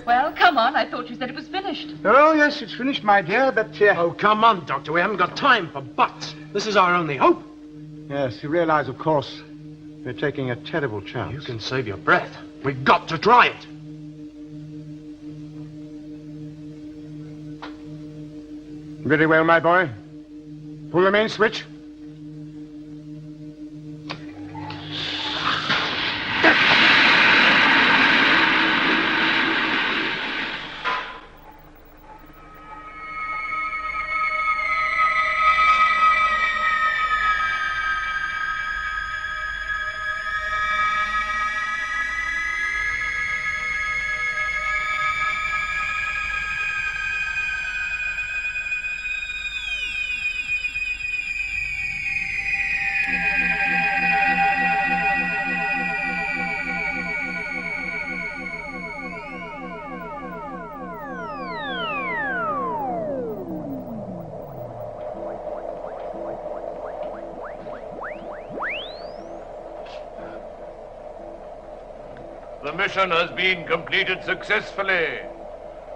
Well, come on. I thought you said it was finished. Oh, yes, it's finished, my dear, but... Oh, come on, Doctor. We haven't got time for buts. This is our only hope. Yes, you realize, of course, we're taking a terrible chance. You can save your breath. We've got to try it. Very well, my boy. Pull the main switch. The mission has been completed successfully.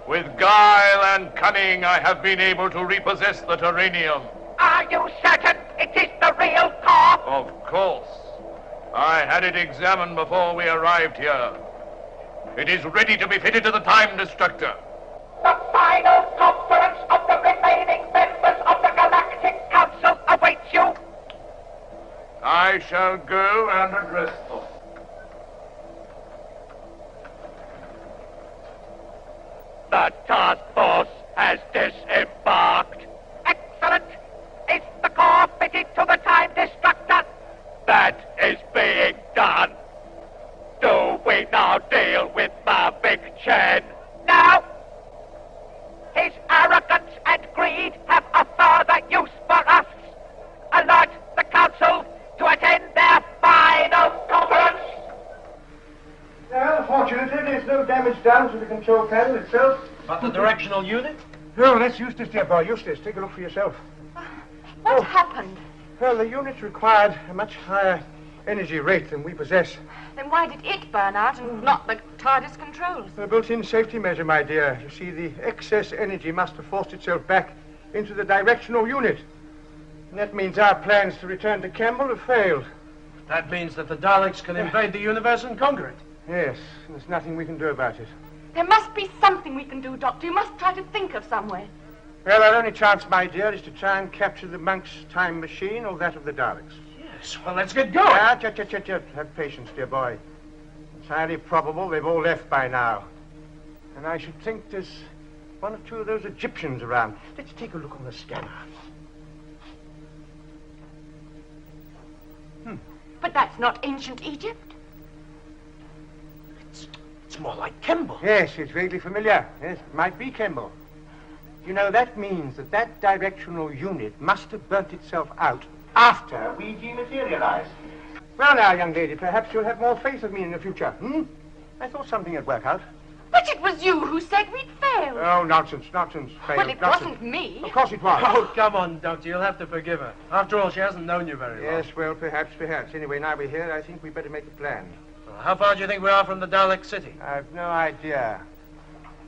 With guile and cunning, I have been able to repossess the terranium. Are you certain it is the real core? Of course. I had it examined before we arrived here. It is ready to be fitted to the time destructor. The final conference of the remaining members of the Galactic Council awaits you. I shall go and address them. The task force has disembarked. Excellent. Is the core fitted to the time destructor? That is being done. Do we now deal with Mavic Chen? No. His arrogance and greed have a further use for us. Alert the council to attend their final conference. Well, fortunately, there's no damage done to the control panel itself. But the directional unit? Oh, that's Eustace, dear boy. Eustace, take a look for yourself. What happened? Well, the unit required a much higher energy rate than we possess. Then why did it burn out and not the TARDIS controls? A built-in safety measure, my dear. You see, the excess energy must have forced itself back into the directional unit. And that means our plans to return to Campbell have failed. That means that the Daleks can invade the universe and conquer it. Yes, and there's nothing we can do about it. There must be something we can do, Doctor. You must try to think of some way. Well, our only chance, my dear, is to try and capture the monk's time machine or that of the Daleks. Yes, well, let's get going. Have patience, dear boy. It's highly probable they've all left by now. And I should think there's one or two of those Egyptians around. Let's take a look on the scanner. But that's not ancient Egypt. It's more like Campbell. Yes, it's vaguely familiar. Yes, it might be Campbell. You know, that means that directional unit must have burnt itself out after we dematerialized. Well, now, young lady, perhaps you'll have more faith in me in the future, I thought something would work out. But it was you who said we'd failed. Oh, nonsense, failed. Well, it nonsense. wasn't me. Of course it was. Oh, come on, Doctor. You'll have to forgive her. After all, she hasn't known you very long. Yes, well, perhaps. Anyway, now we're here, I think we better make a plan. Well, how far do you think we are from the Dalek city? I've no idea.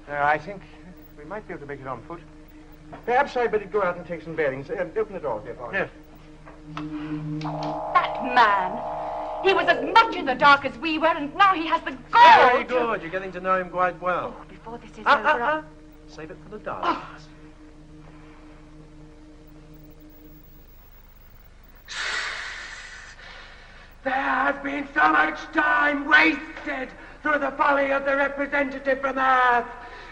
No, I think we might be able to make it on foot. Perhaps I'd better go out and take some bearings. Open the door, dear boy. Yes. That man. He was as much in the dark as we were, and now he has the gall. Very good. You're getting to know him quite well. Oh, before this is over, Save it for the Daleks. There has been so much time wasted through the folly of the representative from Earth.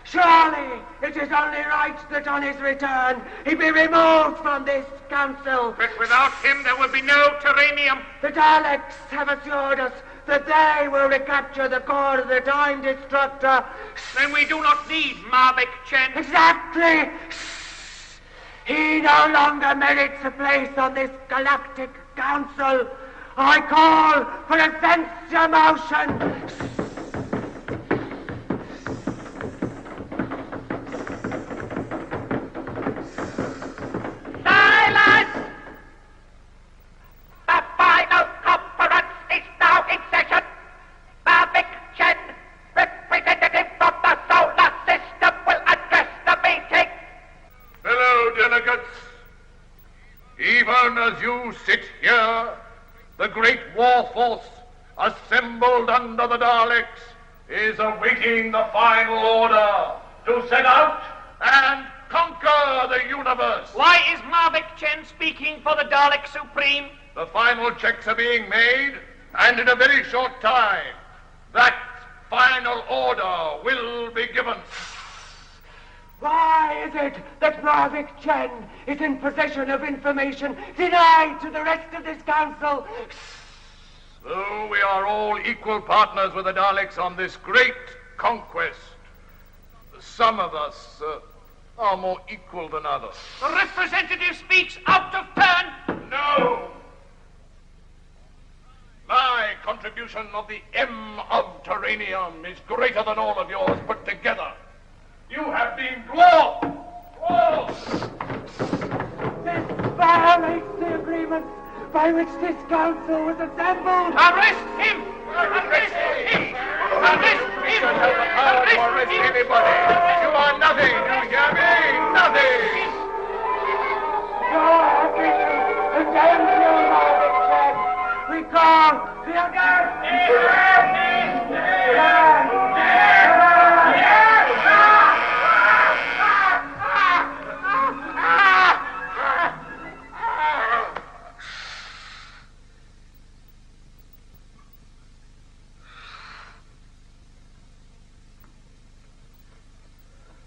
Surely it is only right that on his return he be removed from this council. But without him, there will be no terranium. The Daleks have assured us that they will recapture the core of the Time Destructor. Then we do not need Mavic Chen. Exactly. He no longer merits a place on this galactic council. I call for a censure motion. Silence! The final conference is now in session. Mavic Chen, representative from the solar you sit here, the great war force assembled under the Daleks is awaiting the final order to set out and conquer the universe. Why is Mavic Chen speaking for the Dalek Supreme? The final checks are being made, and in a very short time, that final order will be given. Why is it that Mavic Chen is in possession of information denied to the rest of this council? Though we are all equal partners with the Daleks on this great conquest, some of us are more equal than others. The representative speaks out of turn. No! My contribution of the M of Terranium is greater than all of yours put together. You have been dwarfed! This violates the agreement by which this council was assembled. Arrest him! Arrest him! Arrest him! You don't have the power to arrest anybody. You are nothing, you hear me? Nothing! Your ambition condemns you, Mavic Chen. We call the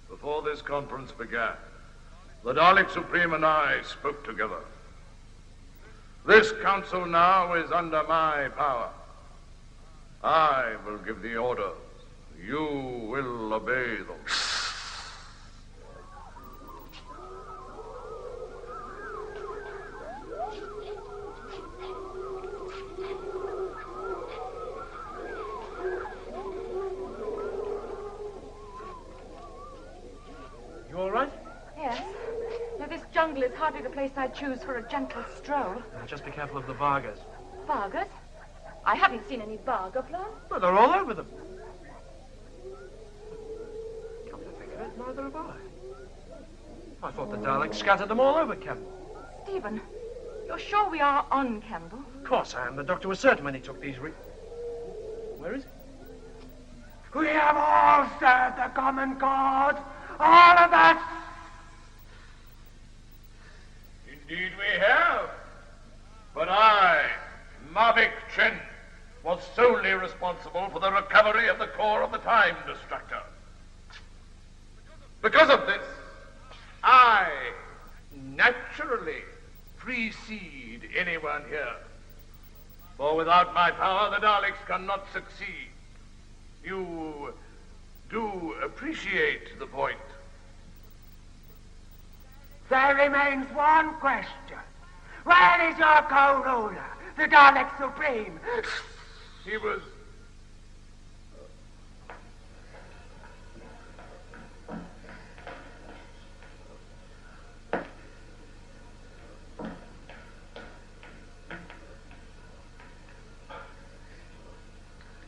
Before this conference began, the Dalek Supreme and I spoke together. This council now is under my power. I will give the orders. You will obey them. You all right? Yes. Now, this jungle is hardly the place I'd choose for a gentle stroll. Now, just be careful of the Vargas. Vargas? I haven't seen any Varga plants. Well, they're all over them. Come to think of it, neither have I. I thought the Daleks scattered them all over Kemble. Stephen, you're sure we are on Kemble? Of course I am. The doctor was certain when he took these Where is he? We have all served the common cause. All of us. Indeed we have. But I, Mavic Chen, was solely responsible for the recovery of the core of the Time Destructor. Because of this, I naturally precede anyone here. For without my power, the Daleks cannot succeed. You do appreciate the point. There remains one question. Where is your co-ruler, the Dalek Supreme? He was...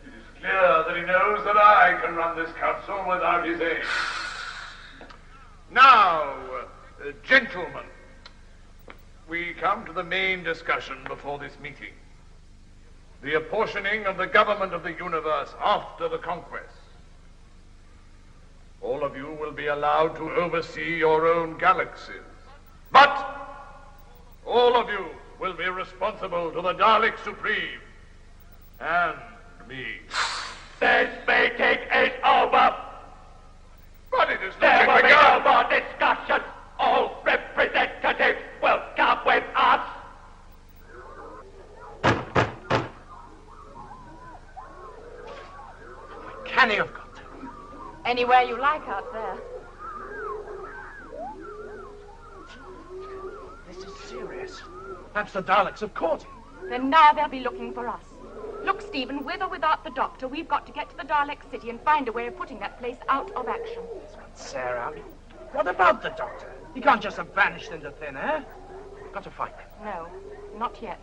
It is clear that he knows that I can run this council without his aid. Now, gentlemen, we come to the main discussion before this meeting. The apportioning of the government of the universe after the conquest. All of you will be allowed to oversee your own galaxies. But all of you will be responsible to the Dalek Supreme and me. This meeting is over. But it is There not will be yet no begun. more discussion. All representatives will come with us. Can he have got to? Anywhere you like out there. This is serious. Perhaps the Daleks have caught him. Then now they'll be looking for us. Look, Stephen, with or without the doctor, we've got to get to the Dalek City and find a way of putting that place out of action. Sarah, what about the doctor? He can't just have vanished into thin air. We've got to find him. No, not yet.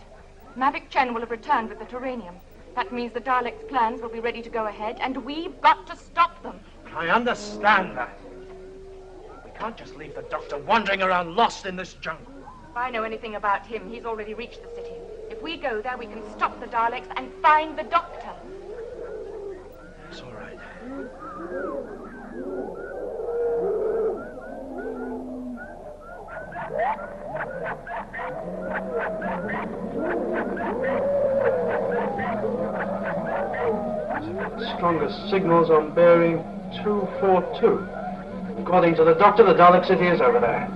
Mavic Chen will have returned with the Terranium. That means the Daleks' plans will be ready to go ahead, and we've got to stop them. I understand that. We can't just leave the doctor wandering around lost in this jungle. If I know anything about him, he's already reached the city. If we go there, we can stop the Daleks and find the Doctor. It's all right. Strongest signals on bearing 242. According to the Doctor, the Dalek city is over there.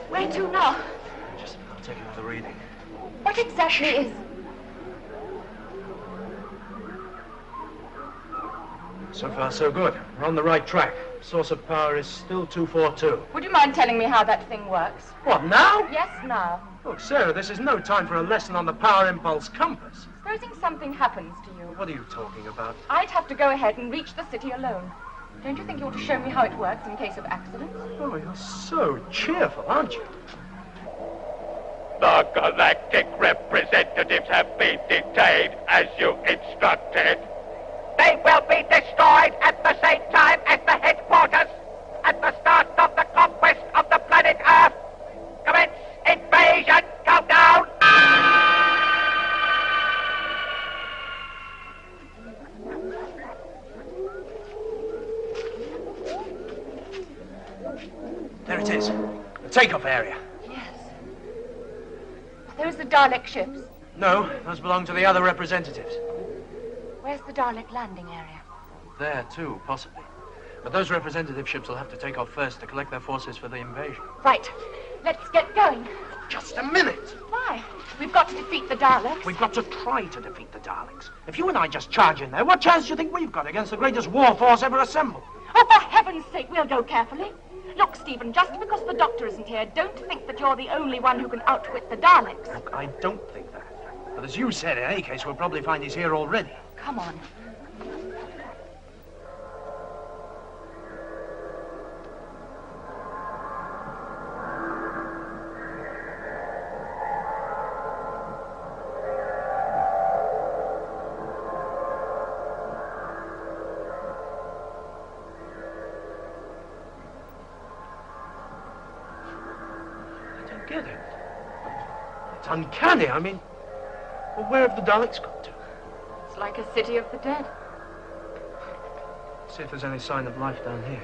Where to now? I'll take another reading. What exactly is... So far, so good. We're on the right track. Source of power is still 242. Would you mind telling me how that thing works? What, now? Yes, now. Look, Sarah, this is no time for a lesson on the power impulse compass. Supposing something happens to you, What are you talking about? I'd have to go ahead and reach the city alone. Don't you think you ought to show me how it works in case of accidents? Oh, you're so cheerful, aren't you? The galactic representatives have been detained as you instructed. They will be destroyed at the same time as the headquarters at the start of the conquest of the planet Earth. Commence invasion countdown. There it is. The takeoff area. Yes. Are those the Dalek ships? No, those belong to the other representatives. Where's the Dalek landing area? There, too, possibly. But those representative ships will have to take off first to collect their forces for the invasion. Right. Let's get going. Just a minute! Why? We've got to defeat the Daleks. We've got to try to defeat the Daleks. If you and I just charge in there, what chance do you think we've got against the greatest war force ever assembled? Oh, for heaven's sake, we'll go carefully. Look, Stephen, just because the Doctor isn't here, don't think that you're the only one who can outwit the Daleks. Look, I don't think that. But as you said, in any case, we'll probably find he's here already. Come on. I don't get it. It's uncanny. I mean, well, where have the Daleks gone to? It's like a city of the dead. See if there's any sign of life down here.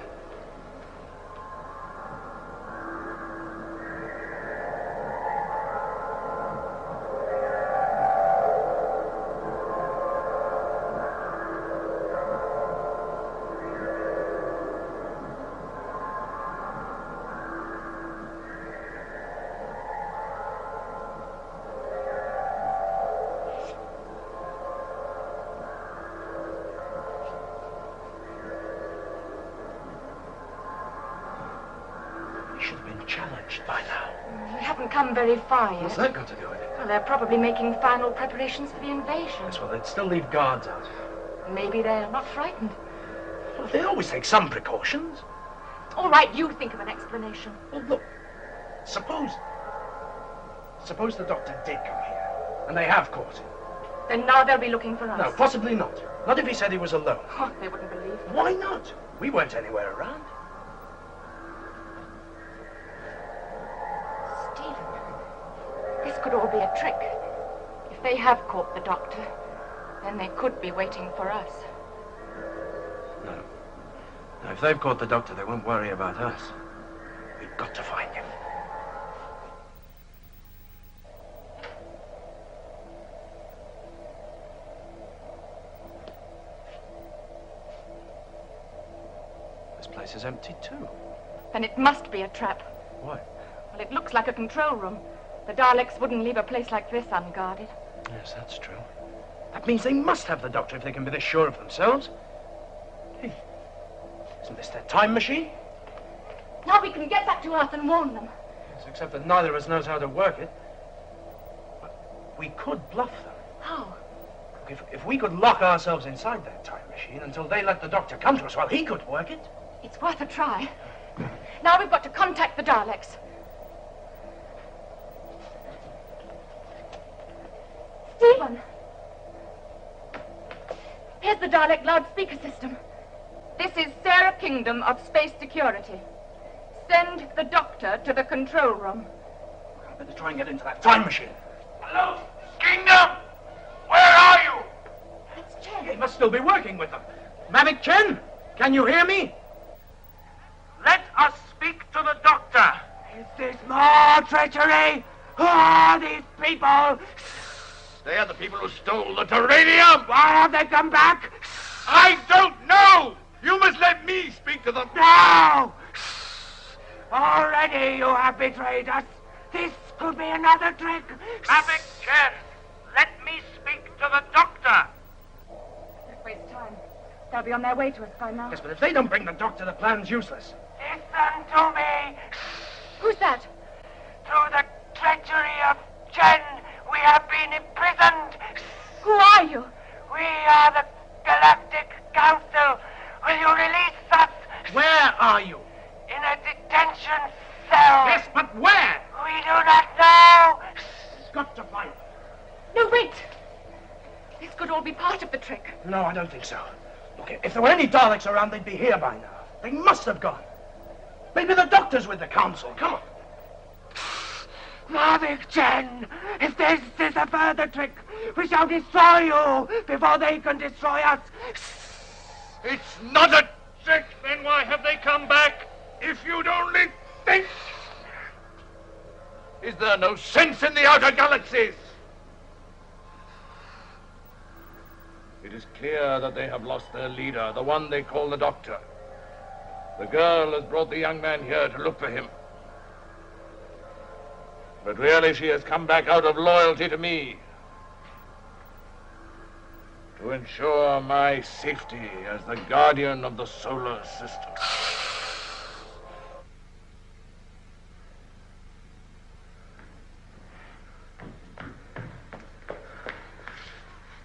Challenged by now. We haven't come very far yet. What's that got to do with it? Well, they're probably making final preparations for the invasion. Yes, well, they'd still leave guards out. Maybe they're not frightened. Well, they always take some precautions. All right, you think of an explanation. Well, look, suppose the Doctor did come here, and they have caught him. Then now they'll be looking for us. No, possibly not. Not if he said he was alone. Oh, they wouldn't believe me. Why not? We weren't anywhere around. This could all be a trick. If they have caught the Doctor, then they could be waiting for us. No. No, if they've caught the Doctor, they won't worry about us. We've got to find him. This place is empty, too. Then it must be a trap. Why? Well, it looks like a control room. The Daleks wouldn't leave a place like this unguarded. Yes, that's true. That means they must have the Doctor if they can be this sure of themselves. Hey, isn't this their time machine? Now we can get back to Earth and warn them. Yes, except that neither of us knows how to work it. But we could bluff them. How? If we could lock ourselves inside that time machine until they let the Doctor come to us, well, he could work it. It's worth a try. Now we've got to contact the Daleks. Stephen! Here's the Dalek loudspeaker system. This is Sarah Kingdom of Space Security. Send the doctor to the control room. I better try and get into that time machine. Hello? Kingdom! Where are you? It's Chen. He must still be working with them. Mavic Chen, can you hear me? Let us speak to the doctor. Is this more treachery? Who are these people? They are the people who stole the Terranium! Why have they come back? I don't know! You must let me speak to them. No! Already you have betrayed us. This could be another trick. Mavic Chen, let me speak to the doctor. Don't waste time. They'll be on their way to us by now. Yes, but if they don't bring the doctor, the plan's useless. Listen to me. Who's that? Through the treachery of Chen, we have been imprisoned. Who are you? We are the Galactic Council. Will you release us? Where are you? In a detention cell. Yes, but where? We do not know. We've got to find them. No, wait! This could all be part of the trick. No, I don't think so. Look, if there were any Daleks around, they'd be here by now. They must have gone. Maybe the doctor's with the council. Come on. Mavic Chen, if this is a further trick, we shall destroy you before they can destroy us. It's not a trick, then why have they come back? If you'd only think! Is there no sense in the outer galaxies? It is clear that they have lost their leader, the one they call the Doctor. The girl has brought the young man here to look for him. But really she has come back out of loyalty to me. To ensure my safety as the guardian of the solar system.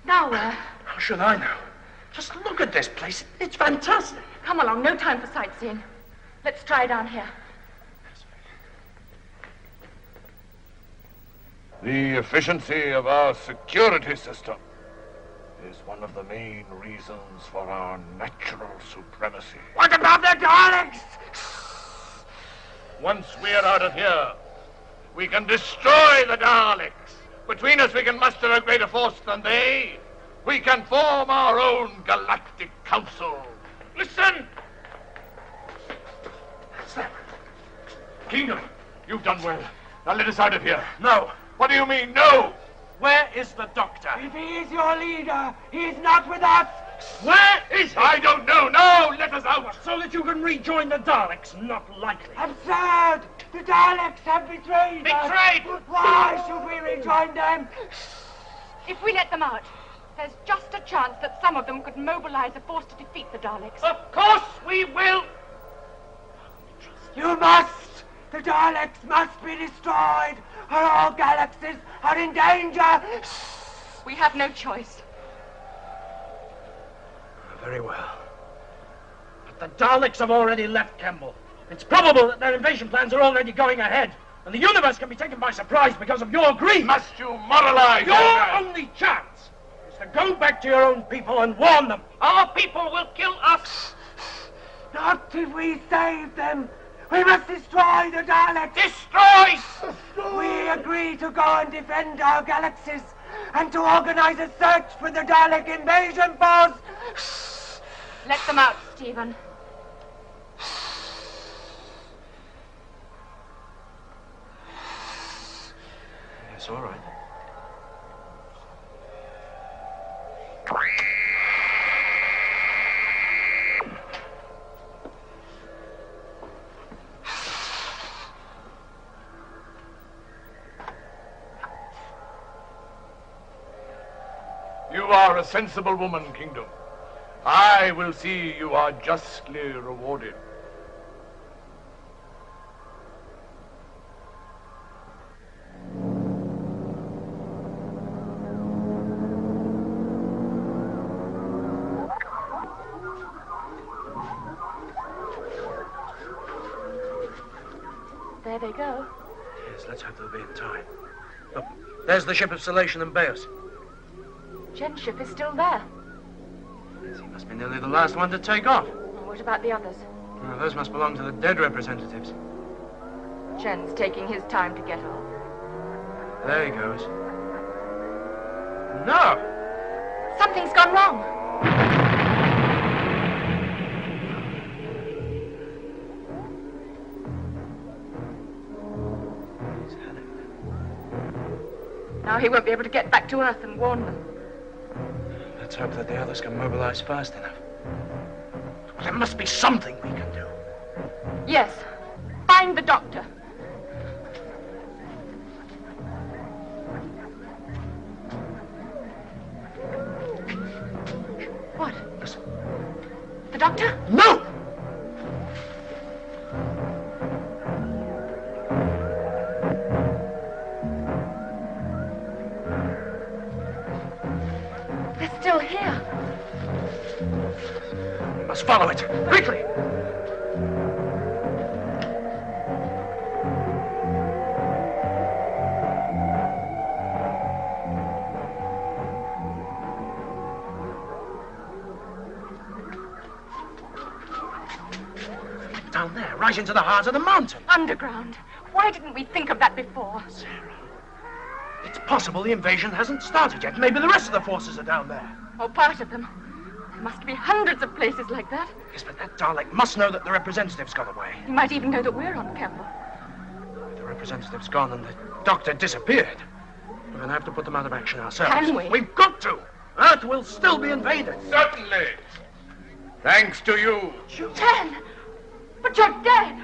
Now where? How should I know? Just look at this place. It's fantastic. Come along, no time for sightseeing. Let's try down here. The efficiency of our security system is one of the main reasons for our natural supremacy. What about the Daleks? Once we're out of here, we can destroy the Daleks. Between us, we can muster a greater force than they. We can form our own galactic council. Listen! What's that? Kingdom, you've done well. Now let us out of here. No. What do you mean, no? Where is the doctor? If he is your leader, he is not with us. Where is he? I don't know. No, let us out. So that you can rejoin the Daleks? Not likely. Absurd! The Daleks have betrayed us. Betrayed? Why should we rejoin them? If we let them out, there's just a chance that some of them could mobilize a force to defeat the Daleks. Of course we will. You must! The Daleks must be destroyed, or all galaxies are in danger! We have no choice. Very well. But the Daleks have already left Kemble. It's probable that their invasion plans are already going ahead, and the universe can be taken by surprise because of your greed. Must you moralize? Your only chance is to go back to your own people and warn them. Our people will kill us. Not if we save them! We must destroy the Daleks! Destroy! We agree to go and defend our galaxies and to organize a search for the Dalek invasion force! Let them out, Stephen. Yes, all right. You are a sensible woman, Kingdom. I will see you are justly rewarded. There they go. Yes, let's hope they'll be in time. Look, there's the ship of Salation and Beos. Jen's ship is still there. Yes, he must be nearly the last one to take off. What about the others? Well, those must belong to the dead representatives. Jen's taking his time to get off. There he goes. No! Something's gone wrong. Now he won't be able to get back to Earth and warn them. Let's hope that the others can mobilize fast enough. There must be something we can do. Yes. Find the doctor. What? Listen. The doctor? No! They're still here. We must follow it. Quickly! Down there, right into the heart of the mountain. Underground. Why didn't we think of that before? Sarah, it's possible the invasion hasn't started yet. Maybe the rest of the forces are down there. Or part of them. There must be hundreds of places like that. Yes, but that Dalek must know that the representative's gone away. He might even know that we're on Kemble. If the representative's gone and the doctor disappeared, we're going to have to put them out of action ourselves. Can we? We've got to. Earth will still be invaded. Certainly. Thanks to you. Jen! But you're dead!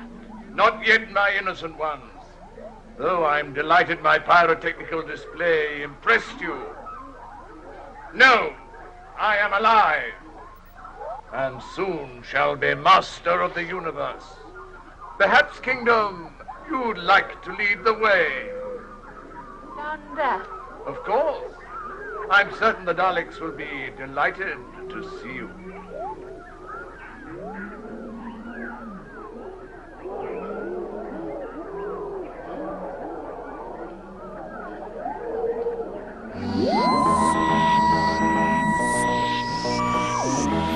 Not yet, my innocent ones. Though I'm delighted my pyrotechnical display impressed you. No, I am alive. And soon shall be master of the universe. Perhaps, Kingdom, you'd like to lead the way. Down there. Of course. I'm certain the Daleks will be delighted to see you.